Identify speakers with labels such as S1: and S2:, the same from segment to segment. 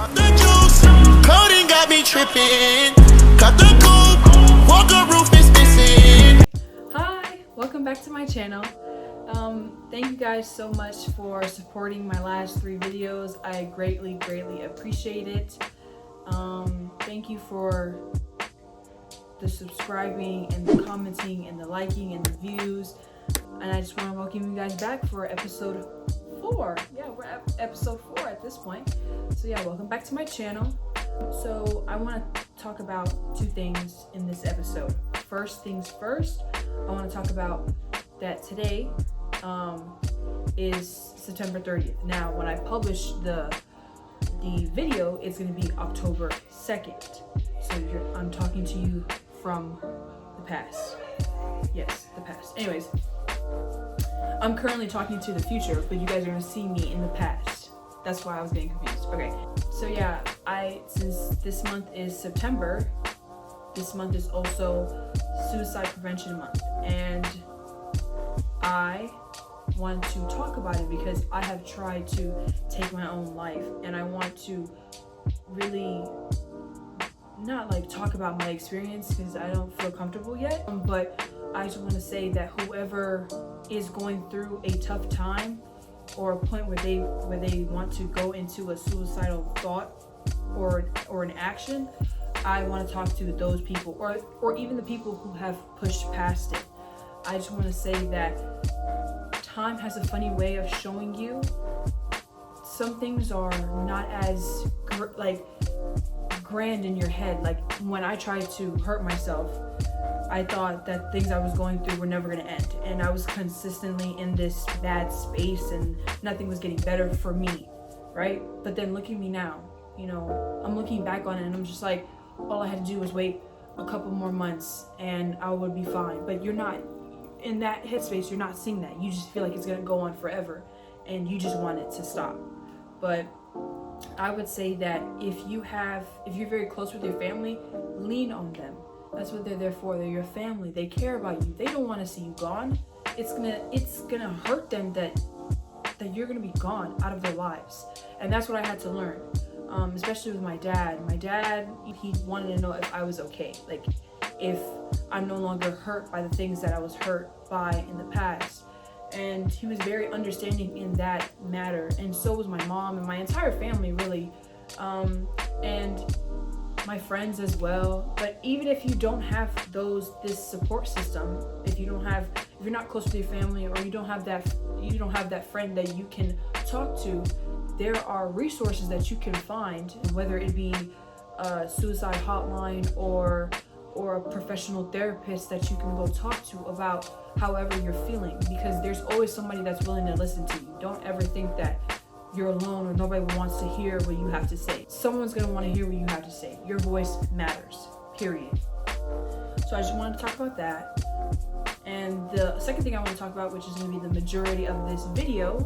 S1: The juice, coding got me tripping. Cut the coupe, walker roof is missing.
S2: Hi, welcome back to my channel. Thank you guys so much for supporting my last 3 videos. I greatly appreciate it. Thank you for the subscribing and the commenting and the liking and the views. And I just want to welcome you guys back for episode 4. Yeah, we're at episode 4 at this point. So yeah, welcome back to my channel. So I want to talk about 2 things in this episode. First things first, I want to talk about that today is September 30th. Now, when I publish the video, it's going to be October 2nd. So I'm talking to you from the past. Yes, the past. Anyways, I'm currently talking to the future, but you guys are going to see me in the past. That's why I was getting confused. Okay, so yeah, since this month is September, this month is also Suicide Prevention Month, and I want to talk about it because I have tried to take my own life, and I want to really not like talk about my experience because I don't feel comfortable yet, but I just want to say that whoever is going through a tough time or a point where they want to go into a suicidal thought or an action, I want to talk to those people or even the people who have pushed past it. I just want to say that time has a funny way of showing you some things are not as grand in your head. Like when I tried to hurt myself, I thought that things I was going through were never going to end, and I was consistently in this bad space and nothing was getting better for me, right? But then look at me now, you know, I'm looking back on it and I'm just like, all I had to do was wait a couple more months and I would be fine. But you're not in that headspace, you're not seeing that. You just feel like it's going to go on forever and you just want it to stop. But I would say that if you're very close with your family, lean on them. That's what they're there for. They're your family. They care about you. They don't want to see you gone. It's gonna hurt them that you're gonna be gone out of their lives. And that's what I had to learn, especially with my dad. My dad, he wanted to know if I was okay, like if I'm no longer hurt by the things that I was hurt by in the past. And he was very understanding in that matter, and so was my mom and my entire family, really, and my friends as well. But even if you don't have this support system, if you're not close with your family, or you don't have that friend that you can talk to, there are resources that you can find, whether it be a suicide hotline or a professional therapist that you can go talk to about however you're feeling, because there's always somebody that's willing to listen to you. Don't ever think that you're alone or nobody wants to hear what you have to say. Someone's going to want to hear what you have to say. Your voice matters, period. So I just wanted to talk about that. And the second thing I want to talk about, which is going to be the majority of this video,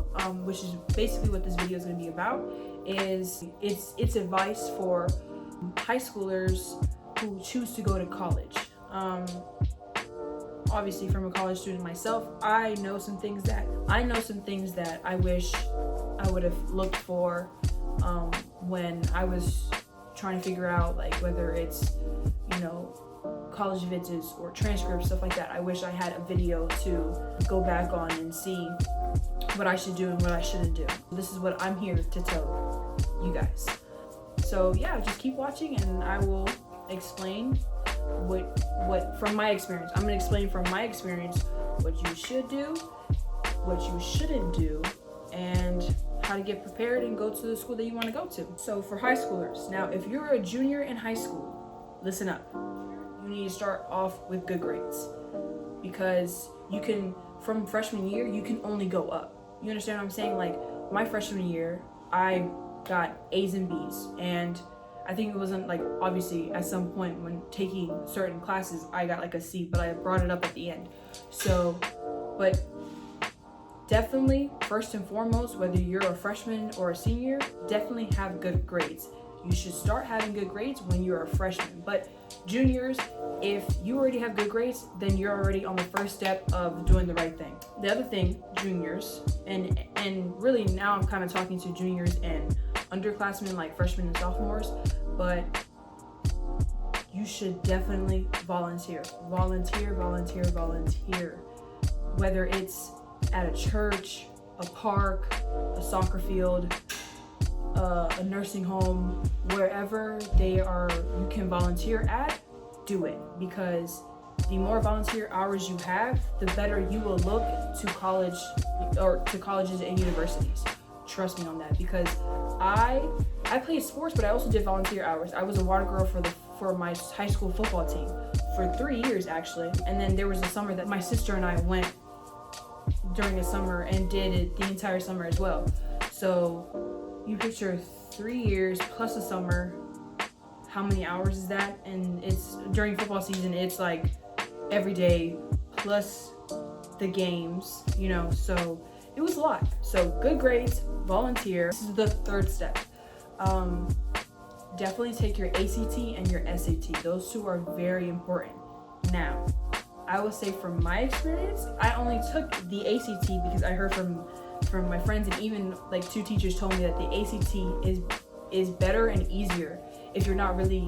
S2: which is basically what this video is going to be about, is it's advice for high schoolers who choose to go to college. Obviously, from a college student myself, I know some things that I wish I would have looked for when I was trying to figure out, like, whether it's, you know, college visits or transcripts, stuff like that. I wish I had a video to go back on and see what I should do and what I shouldn't do. This is what I'm here to tell you guys. So yeah, just keep watching and I will explain what from my experience. I'm gonna explain from my experience what you should do, what you shouldn't do, and how to get prepared and go to the school that you want to go to. So for high schoolers, now if you're a junior in high school, listen up. You need to start off with good grades, because you can, from freshman year, you can only go up. You understand what I'm saying? Like my freshman year, I got A's and B's, and I think it wasn't, like, obviously at some point when taking certain classes I got like a C, but I brought it up at the end. So, but definitely, first and foremost, whether you're a freshman or a senior, definitely have good grades. You should start having good grades when you're a freshman. But juniors, if you already have good grades, then you're already on the first step of doing the right thing. The other thing, juniors, and really now I'm kind of talking to juniors and underclassmen, like freshmen and sophomores, but you should definitely volunteer. Whether it's at a church, a park, a soccer field, a nursing home, wherever you can volunteer at, do it, because the more volunteer hours you have, the better you will look to college or to colleges and universities. Trust me on that, because I played sports, but I also did volunteer hours. I was a water girl for my high school football team for 3 years actually, and then there was a summer that my sister and I went during a summer and did it the entire summer as well. So you picture 3 years plus a summer, how many hours is that? And it's during football season, it's like every day plus the games, you know, so it was a lot. So good grades, volunteer. This is the third step. Definitely take your ACT and your SAT. Those two are very important. Now, I will say from my experience, I only took the ACT because I heard from my friends, and even like 2 teachers told me that the ACT is better and easier if you're not really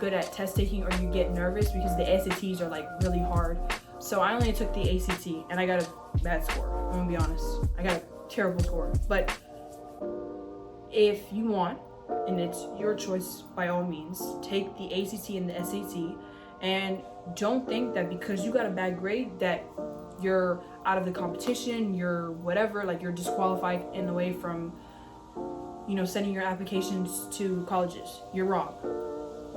S2: good at test taking or you get nervous, because the SATs are like really hard. So I only took the ACT and I got a bad score. I'm gonna be honest. I got a terrible score. But if you want, and it's your choice by all means, take the ACT and the SAT, and don't think that because you got a bad grade that you're out of the competition, you're whatever, like you're disqualified in a way from, you know, sending your applications to colleges. You're wrong.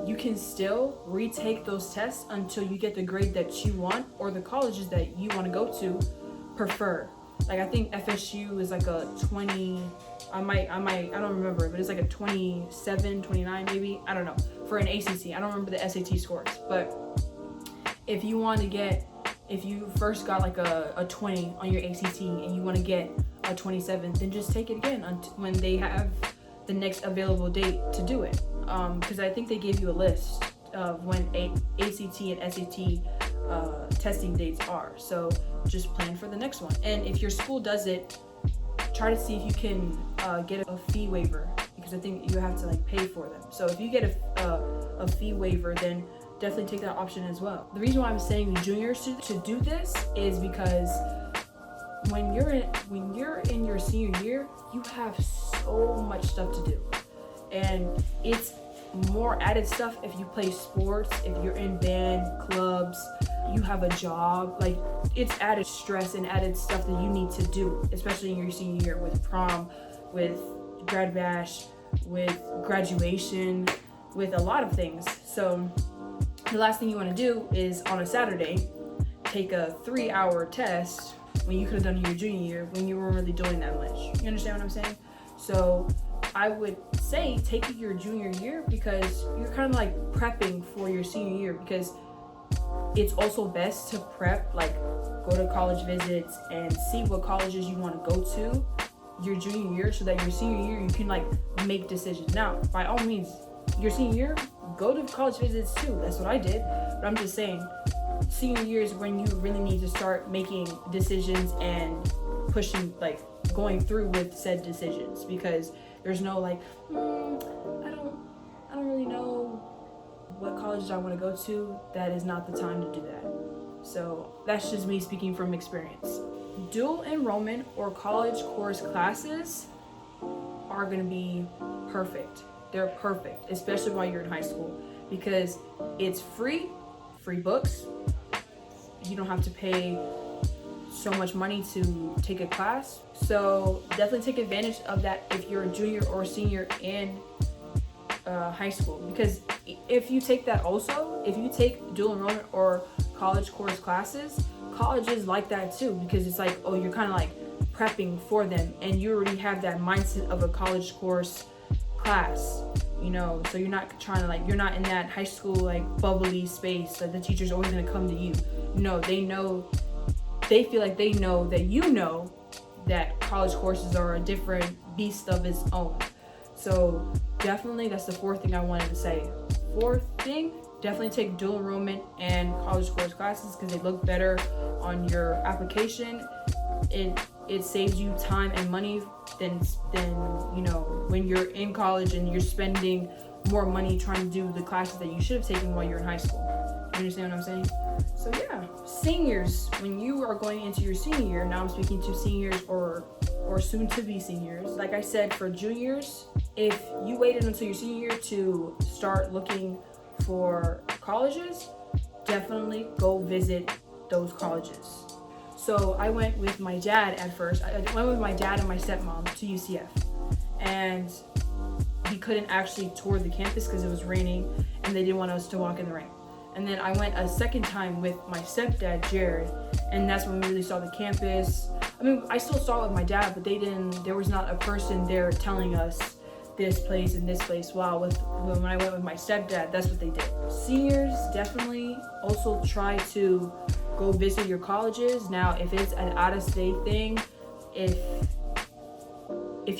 S2: You can still retake those tests until you get the grade that you want or the colleges that you want to go to prefer. Like I think FSU is like a 20, I don't remember, but it's like a 27, 29 maybe, I don't know, for an ACT. I don't remember the SAT scores, but if you first got like a 20 on your ACT and you want to get a 27, then just take it again when they have the next available date to do it. Because I think they gave you a list of when ACT and SAT testing dates are. So just plan for the next one. And if your school does it, try to see if you can get a fee waiver, because I think you have to like pay for them. So if you get a fee waiver, then definitely take that option as well. The reason why I'm saying the juniors to do this is because when you're in your senior year, you have so much stuff to do, and it's more added stuff if you play sports, if you're in band, clubs, you have a job. Like it's added stress and added stuff that you need to do, especially in your senior year, with prom, with grad bash, with graduation, with a lot of things. So the last thing you want to do is on a Saturday take a 3-hour test when you could have done it your junior year when you weren't really doing that much. You understand what I'm saying? So I would say take it your junior year, because you're kind of like prepping for your senior year, because it's also best to prep, like go to college visits and see what colleges you want to go to your junior year, so that your senior year you can like make decisions. Now, by all means, your senior year, go to college visits too. That's what I did. But I'm just saying, senior year is when you really need to start making decisions and pushing, like going through with said decisions, because there's no like, I don't really know what colleges I want to go to. That is not the time to do that. So that's just me speaking from experience. Dual enrollment or college course classes are going to be perfect. They're perfect, especially while you're in high school, because it's free books. You don't have to pay so much money to take a class. So definitely take advantage of that if you're a junior or senior in high school, because if you take that also, if you take dual enrollment or college course classes, colleges like that too, because it's like, oh, you're kind of like prepping for them and you already have that mindset of a college course class, you know, so you're not trying to like, you're not in that high school like bubbly space that the teacher's always going to come to you. No, they feel like they know that you know that college courses are a different beast of its own. So definitely, that's the fourth thing I wanted to say. Fourth thing, definitely take dual enrollment and college course classes, because they look better on your application. It it saves you time and money than when you're in college and you're spending more money trying to do the classes that you should have taken while you're in high school. You understand what I'm saying? So yeah, seniors, when you are going into your senior year, now I'm speaking to seniors or soon to be seniors. Like I said, for juniors, if you waited until your senior year to start looking for colleges, definitely go visit those colleges. So I went with my dad at first. I went with my dad and my stepmom to UCF, and he couldn't actually tour the campus because it was raining and they didn't want us to walk in the rain. And then I went a second time with my stepdad, Jared, and that's when we really saw the campus. I mean, I still saw it with my dad, but there was not a person there telling us this place and this place. Wow, when I went with my stepdad, that's what they did. Seniors, definitely also try to go visit your colleges. Now, if it's an out-of-state thing, if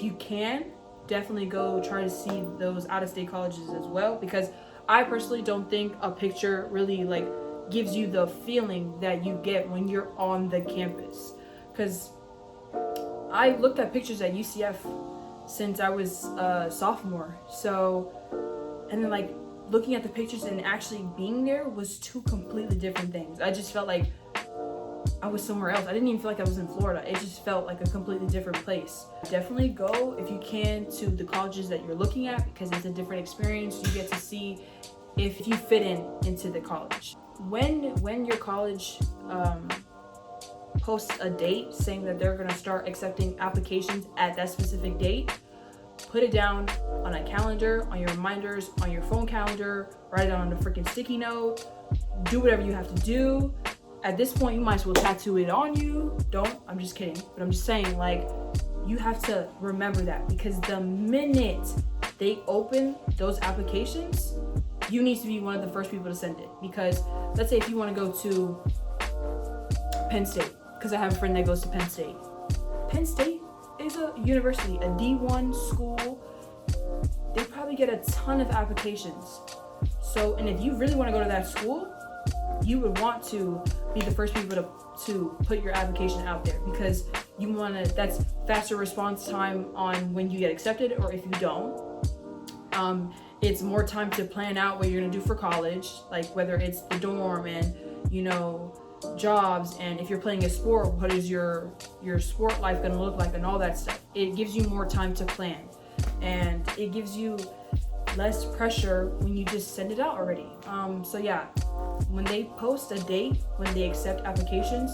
S2: you can, definitely go try to see those out-of-state colleges as well, because I personally don't think a picture really like gives you the feeling that you get when you're on the campus. Because I looked at pictures at UCF since I was a sophomore. So, and then like looking at the pictures and actually being there was two completely different things. I just felt like I was somewhere else. I didn't even feel like I was in Florida. It just felt like a completely different place. Definitely go, if you can, to the colleges that you're looking at, because it's a different experience. You get to see if you fit into the college. When your college posts a date saying that they're gonna start accepting applications at that specific date, put it down on a calendar, on your reminders, on your phone calendar, write it on a freaking sticky note, do whatever you have to do. At this point, you might as well tattoo it on you. I'm just kidding, but I'm just saying, like, you have to remember that, because the minute they open those applications, you need to be one of the first people to send it. Because let's say if you want to go to Penn State, because I have a friend that goes to Penn State. Penn State is a university, a D1 school. They probably get a ton of applications. So, and if you really want to go to that school, you would want to be the first people to put your application out there, because that's faster response time on when you get accepted, or if you don't. It's more time to plan out what you're gonna do for college, like whether it's the dorm and jobs, and if you're playing a sport, what is your sport life gonna look like, and all that stuff. It gives you more time to plan, and it gives you less pressure when you just send it out already. So yeah, when they post a date, when they accept applications,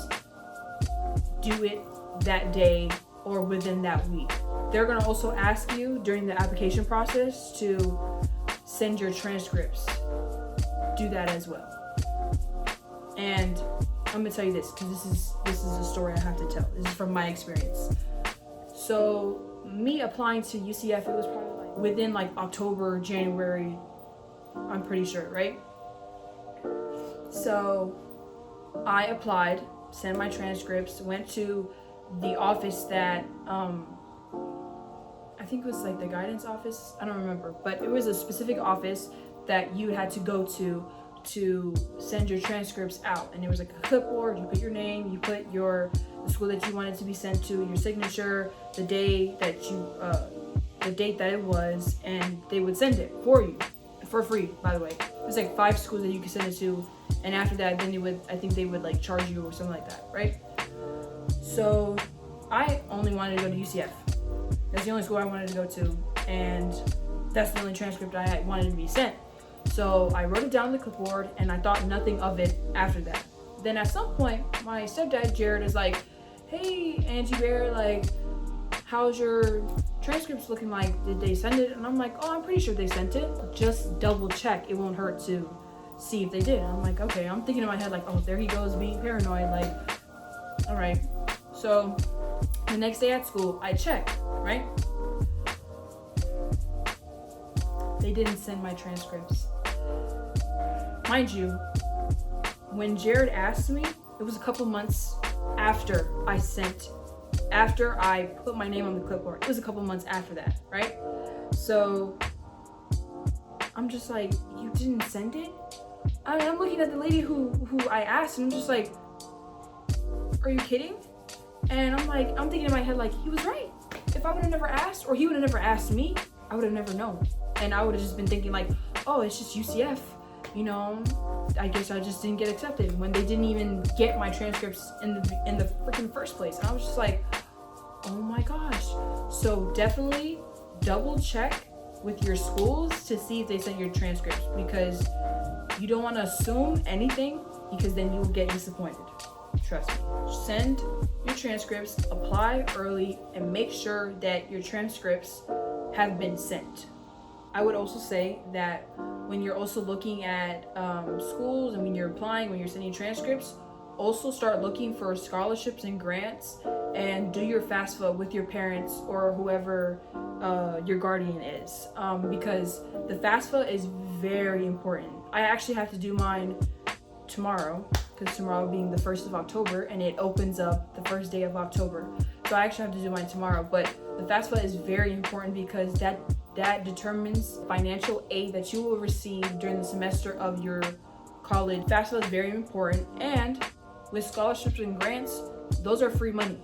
S2: do it that day or within that week. They're gonna also ask you during the application process to send your transcripts. Do that as well. And I'm gonna tell you this, because this is a story I have to tell. This is from my experience. So me applying to UCF, it was probably like within like October, January, I'm pretty sure, right? So I applied, sent my transcripts, went to the office that I think it was like the guidance office, I don't remember, but it was a specific office that you had to go to send your transcripts out. And it was like a clipboard. You put your name, you put the school that you wanted to be sent to, your signature, the date that it was, and they would send it for you for free, by the way. It was like 5 schools that you could send it to, and after that, then I think they would like charge you or something like that, right? So I only wanted to go to UCF. That's the only school I wanted to go to, and that's the only transcript I wanted to be sent. So I wrote it down on the clipboard, and I thought nothing of it after that. Then at some point, my stepdad, Jared, is like, hey, Angie Bear, like, how's your transcripts looking like? Did they send it? And I'm like, oh, I'm pretty sure they sent it. Just double check. It won't hurt to see if they did. And I'm like, okay. I'm thinking in my head, like, oh, there he goes being paranoid. Like, all right. So the next day at school, I check, right? They didn't send my transcripts. Mind you, when Jared asked me, it was a couple months after I put my name on the clipboard. It was a couple months after that, right? So I'm just like, you didn't send it? I'm looking at the lady who I asked, and I'm just like, are you kidding? And I'm thinking in my head, like, he was right. If I would have never asked, or he would have never asked me, I would have never known. And I would have just been thinking like, oh, it's just UCF. You know, I guess I just didn't get accepted, when they didn't even get my transcripts in the freaking first place. And I was just like, oh my gosh. So definitely double check with your schools to see if they sent your transcripts, because you don't want to assume anything, because then you will get disappointed. Trust me. Send your transcripts, apply early, and make sure that your transcripts have been sent. I would also say that when you're also looking at schools, and when you're applying, when you're sending transcripts, also start looking for scholarships and grants, and do your FAFSA with your parents or whoever your guardian is, because the FAFSA is very important. I actually have to do mine tomorrow, because tomorrow being the 1st of October, and it opens up the first day of October. So I actually have to do mine tomorrow. But the FAFSA is very important, because that determines financial aid that you will receive during the semester of your college. FAFSA is very important, and with scholarships and grants, those are free money.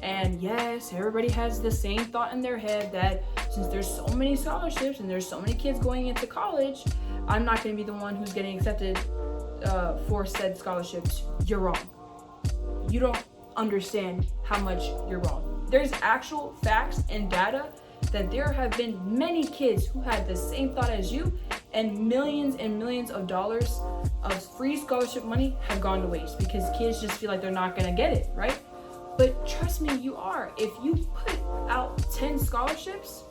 S2: And yes, everybody has the same thought in their head that since there's so many scholarships and there's so many kids going into college, I'm not going to be the one who's getting accepted for said scholarships. You're wrong. You don't understand how much you're wrong. There's actual facts and data that there have been many kids who had the same thought as you, and millions of dollars of free scholarship money have gone to waste, because kids just feel like they're not going to get it, right? But trust me, you are. If you put out 10 scholarships,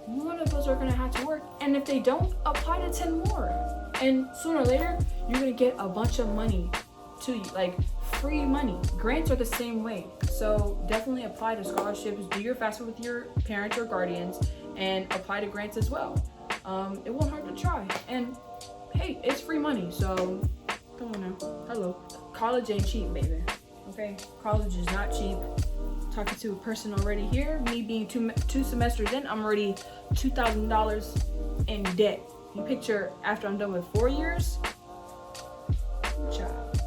S2: one of those are going to have to work. And if they don't, apply to 10 more. And sooner or later, you're going to get a bunch of money to you, like free money. Grants are the same way. So definitely apply to scholarships. Do your FAFSA with your parents or guardians, and apply to grants as well. It won't hurt to try. And hey, it's free money. So come on now. Hello. College ain't cheap, baby. Okay, college is not cheap. Talking to a person already here. Me being two semesters in, I'm already $2,000 in debt. You picture after I'm done with 4 years. Child.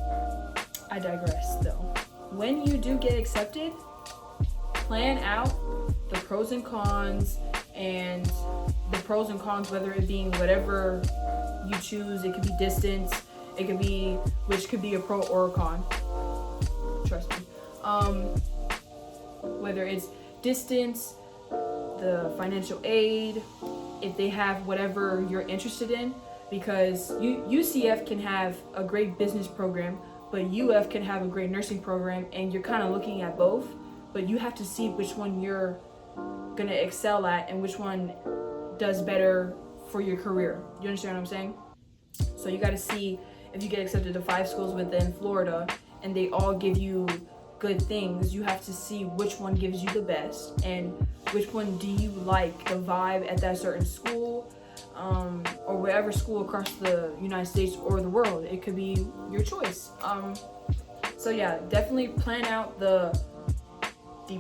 S2: I digress though. When you do get accepted, plan out the pros and cons, and the pros and cons, whether it being whatever you choose. It could be distance. It could be, which could be a pro or a con. Trust me. Whether it's distance, the financial aid, if they have whatever you're interested in, because UCF can have a great business program, but UF can have a great nursing program, and you're kind of looking at both, but you have to see which one you're gonna excel at and which one does better for your career. You understand what I'm saying? So you got to see if you get accepted to 5 schools within Florida and they all give you good things. You have to see which one gives you the best, and which one do you like the vibe at that certain school, or whatever school across the United States or the world. It could be your choice. So yeah, definitely plan out the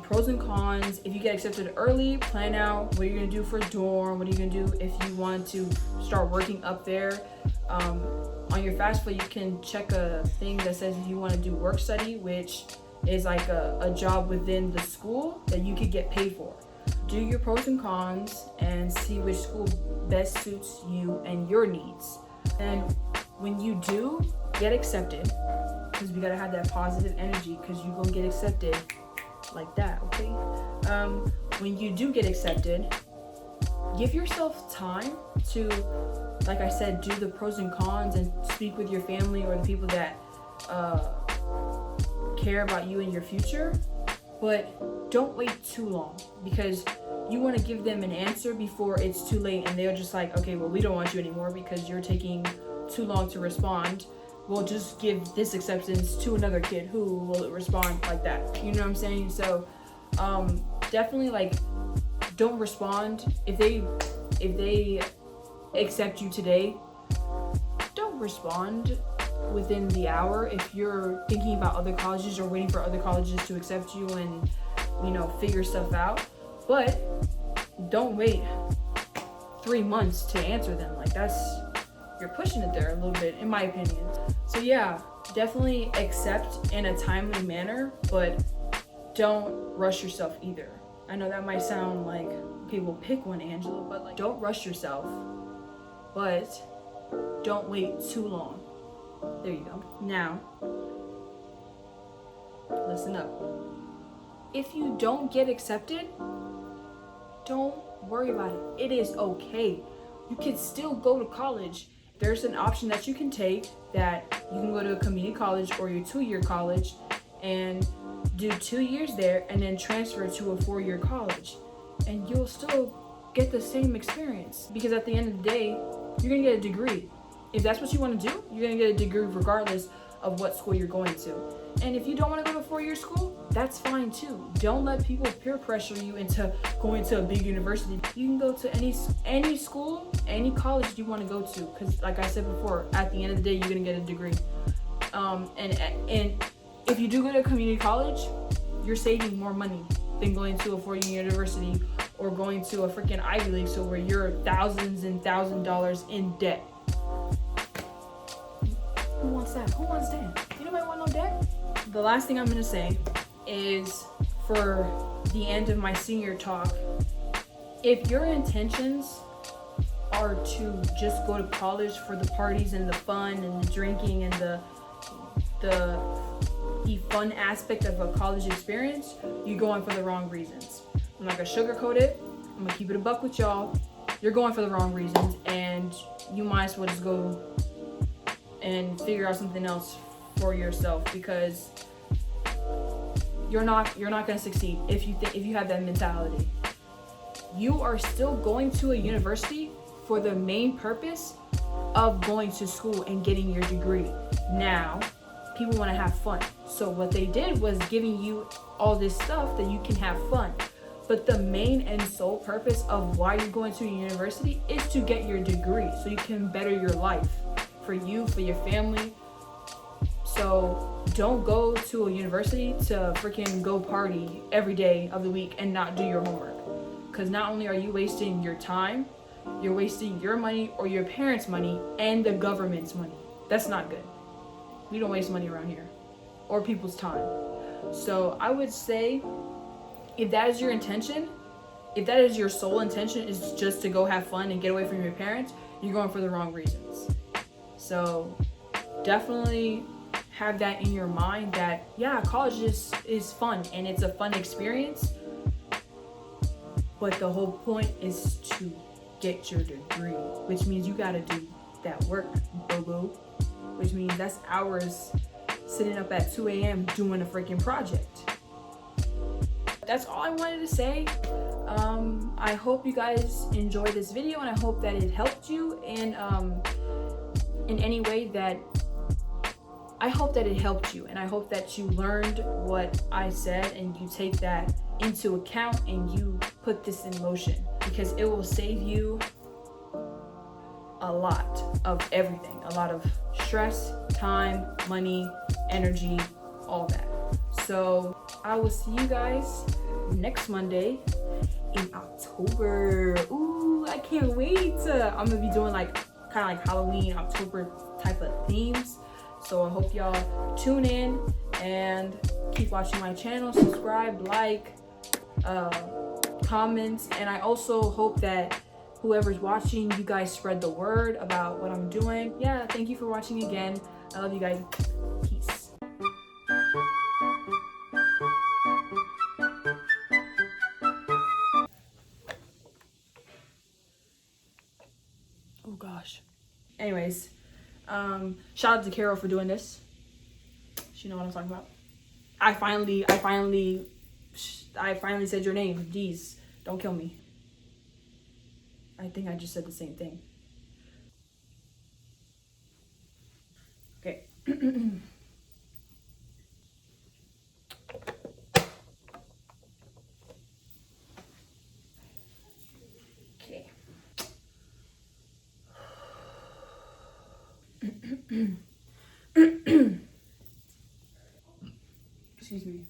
S2: pros and cons. If you get accepted early, plan out what you're gonna do for dorm, what are you gonna do if you want to start working up there. On your FAFSA, you can check a thing that says if you want to do work study, which is like a job within the school that you could get paid for. Do your pros and cons and see which school best suits you and your needs. And when you do get accepted, because we gotta have that positive energy, because you're gonna get accepted like that, okay? When you do get accepted, give yourself time to, like I said, do the pros and cons and speak with your family or the people that care about you and your future. But don't wait too long, because you want to give them an answer before it's too late and they're just like, okay, well, we don't want you anymore because you're taking too long to respond. We'll just give this acceptance to another kid who will respond like that. You know what I'm saying? So definitely, like, don't respond. If they accept you today, don't respond within the hour. If you're thinking about other colleges or waiting for other colleges to accept you and, you know, figure stuff out, but don't wait 3 months to answer them. Like, you're pushing it there a little bit, in my opinion. So yeah, definitely accept in a timely manner, but don't rush yourself either. I know that might sound like, okay, we'll pick one, Angela, but like, don't rush yourself, but don't wait too long. There you go. Now, listen up. If you don't get accepted, don't worry about it. It is okay. You can still go to college. There's an option that you can take that you can go to a community college or your 2-year college and do 2 years there and then transfer to a 4-year college. And you'll still get the same experience, because at the end of the day, you're gonna get a degree. If that's what you want to do, you're gonna get a degree regardless of what school you're going to. And if you don't want to go to 4-year school, that's fine too. Don't let people peer pressure you into going to a big university. You can go to any school, any college you want to go to, because like I said before, at the end of the day, you're gonna get a degree. And if you do go to a community college, you're saving more money than going to a 4-year university or going to a freaking Ivy League, so where you're thousands and $1,000s in debt. Who wants that? Who wants that? Anybody want no debt? The last thing I'm gonna say is, for the end of my senior talk, if your intentions are to just go to college for the parties and the fun and the drinking and the fun aspect of a college experience, you're going for the wrong reasons. I'm not gonna sugarcoat it. I'm gonna keep it a buck with y'all. You're going for the wrong reasons, and you might as well just go and figure out something else for yourself, because you're not gonna succeed if you have that mentality. You are still going to a university for the main purpose of going to school and getting your degree. Now, people want to have fun. So what they did was giving you all this stuff that you can have fun. But the main and sole purpose of why you're going to a university is to get your degree so you can better your life, for you, for your family. So don't go to a university to freaking go party every day of the week and not do your homework. Because not only are you wasting your time, you're wasting your money or your parents' money and the government's money. That's not good. We don't waste money around here, or people's time. So I would say, if that is your intention, if that is your sole intention, is just to go have fun and get away from your parents, you're going for the wrong reasons. So definitely have that in your mind, that yeah, college is fun and it's a fun experience, but the whole point is to get your degree, which means you gotta do that work, boo-boo. Which means that's hours sitting up at 2 a.m. doing a freaking project. That's all I wanted to say. I hope you guys enjoyed this video, and I hope that it helped you in any way that I hope that it helped you, and I hope that you learned what I said and you take that into account and you put this in motion, because it will save you a lot of everything, a lot of stress, time, money, energy, all that. So I will see you guys next Monday in October. Ooh, I can't wait. I'm gonna be doing like kind of like Halloween, October type of themes. So I hope y'all tune in and keep watching my channel, subscribe, like, comment, and I also hope that whoever's watching, you guys spread the word about what I'm doing. Yeah, thank you for watching again. I love you guys. Peace. Oh gosh. Anyways, shout out to Carol for doing this. She know what I'm talking about. I finally said your name. Jeez, don't kill me. I think I just said the same thing. Okay. Okay. Excuse me.